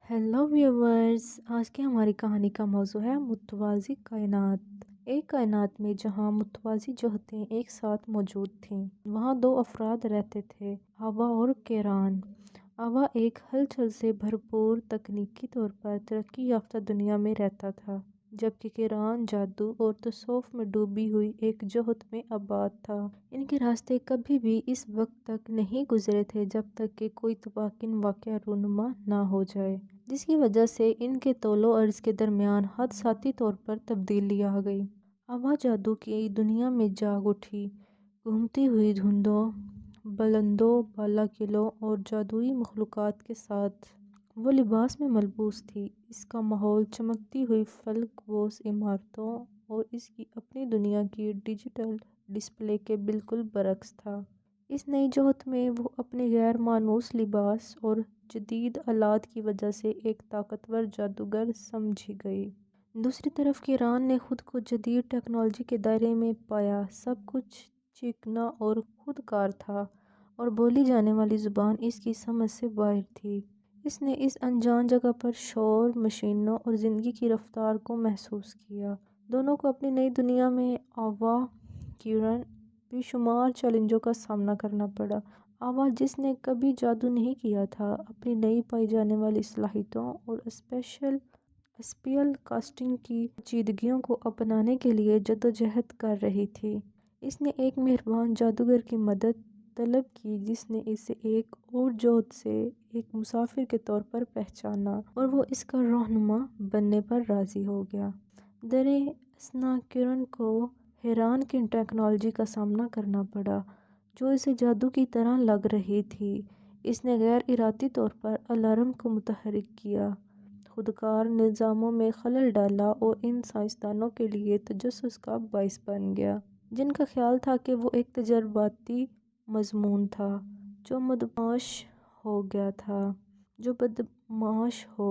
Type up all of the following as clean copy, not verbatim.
Hello viewers. आज की हमारी कहानी का मौजू है मुतवाज़ी कायनात। एक कायनात में जहाँ मुतवाज़ी जोहतें एक साथ मौजूद थीं, वहाँ दो अफराद रहते थे, हवा और केरान। हवा एक हलचल से भरपूर तकनीकी तौर पर तरक्की याफ्ता दुनिया में रहता था, जबकि केरान जादू और तसव्वुफ में डूबी हुई एक जोहत में आबाद था। इनके रास्ते कभी भी इस वक्त तक नहीं गुजरे थे जब तक कि कोई तबाहकुन वाक़या रूनुमा ना हो जाए, जिसकी वजह से इनके तौलो अर्ज़ के दरमियान हादसाती तौर पर तब्दीली आ गई। हवा जादू की दुनिया में जाग उठी, घूमती हुई धुंधों, बुलंदों बाला किलों और जादुई मखलूक़ात के साथ। वो लिबास में मलबूस थी। इसका माहौल चमकती हुई फलकबोस इमारतों और इसकी अपनी दुनिया की डिजिटल डिस्प्ले के बिल्कुल बरक्स था। इस नई जोहत में वो अपने गैर मानूस लिबास और जदीद आलात की वजह से एक ताकतवर जादूगर समझी गई। दूसरी तरफ किरान ने खुद को जदीद टेक्नोलॉजी के दायरे में पाया। सब कुछ चिकना और खुदकार था और बोली जाने वाली ज़ुबान इसकी समझ से बाहर थी। इसने इस अनजान जगह पर शोर, मशीनों और ज़िंदगी की रफ्तार को महसूस किया। दोनों को अपनी नई दुनिया में आवा किरण बेशुमार चैलेंजों का सामना करना पड़ा। आवा, जिसने कभी जादू नहीं किया था, अपनी नई पाई जाने वाली सलाहियतों और स्पेशल कास्टिंग की पेचीदगियों को अपनाने के लिए जद्दोजहद कर रही थी। इसने एक मेहरबान जादूगर की मदद तलब की, जिसने इसे एक और जोत से एक मुसाफिर के तौर पर पहचाना और वो इसका रहनुमा बनने पर राज़ी हो गया। दरे असना किरण को हैरान किन टेक्नोलॉजी का सामना करना पड़ा, जो इसे जादू की तरह लग रही थी। इसने गैर इरादी तौर पर अलार्म को मुतहरिक किया, खुदकार निज़ामों में खलल डाला और इन साइंसदानों के लिए तजस्सुस का बाइस बन गया, जिनका ख्याल था कि वो एक तजर्बाती मजमून था जो बदमाश हो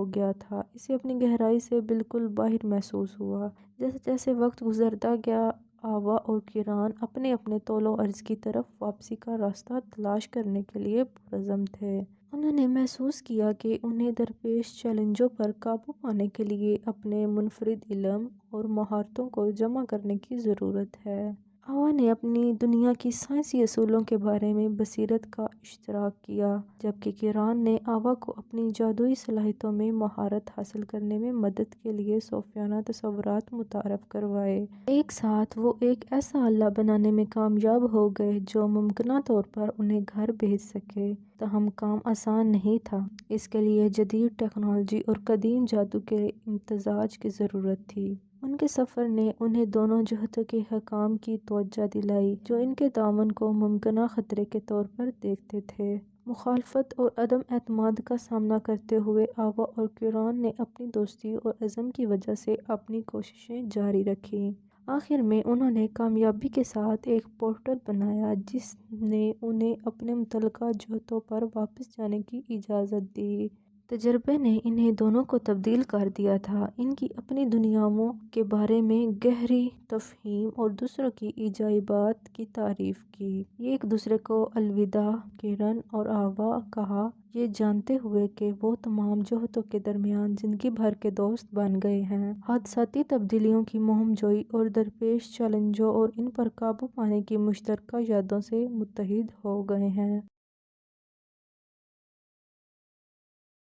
गया था। इसे अपनी गहराई से बिल्कुल बाहर महसूस हुआ। जैसे जैसे वक्त गुजरता गया, आवा और किरान अपने अपने तौलो अर्ज़ की तरफ वापसी का रास्ता तलाश करने के लिए पुरज़म थे। उन्होंने महसूस किया कि उन्हें दरपेश चैलेंजों पर काबू पाने के लिए अपने मुनफरिद इल्म और महारतों को जमा करने की ज़रूरत है। आवा ने अपनी दुनिया की साइंसी असूलों के बारे में बसीरत का इश्तराक किया, जबकि किरान ने आवा को अपनी जादुई सलाहियतों में महारत हासिल करने में मदद के लिए सूफियाना तसव्वुरात मुतारफ़ करवाए। एक साथ वो एक ऐसा अल्लाह बनाने में कामयाब हो गए जो मुमकिन तौर पर उन्हें घर भेज सके। तहम काम आसान नहीं था। इसके लिए जदीद टेक्नोलॉजी और कदीम जादू के इम्तज़ाज की ज़रूरत थी। उनके सफ़र ने उन्हें दोनों जहतों के हकाम की तवज्जो दिलाई, जो इनके दामन को मुमकिन ख़तरे के तौर पर देखते थे। मुखालफत और अदम एतमाद का सामना करते हुए आवा और किरान ने अपनी दोस्ती और अज़म की वजह से अपनी कोशिशें जारी रखीं। आखिर में उन्होंने कामयाबी के साथ एक पोर्टल बनाया, जिसने उन्हें अपने मुतल्लका जहतों पर वापस जाने की इजाज़त दी। तजर्बे ने इन्हें दोनों को तब्दील कर दिया था। इनकी अपनी दुनियाओं के बारे में गहरी तफ़हीम और दूसरों की इजाबात की तारीफ़ की। ये एक दूसरे को अलविदा किरण और आवा कहा, ये जानते हुए कि वो तमाम जोहतों के दरमियान ज़िंदगी भर के दोस्त बन गए हैं। हादसाती तब्दीलियों की मुहिम जोई और दरपेश चैलेंजों और इन पर काबू पाने की मुश्तरका यादों से मुत्तहिद हो गए हैं।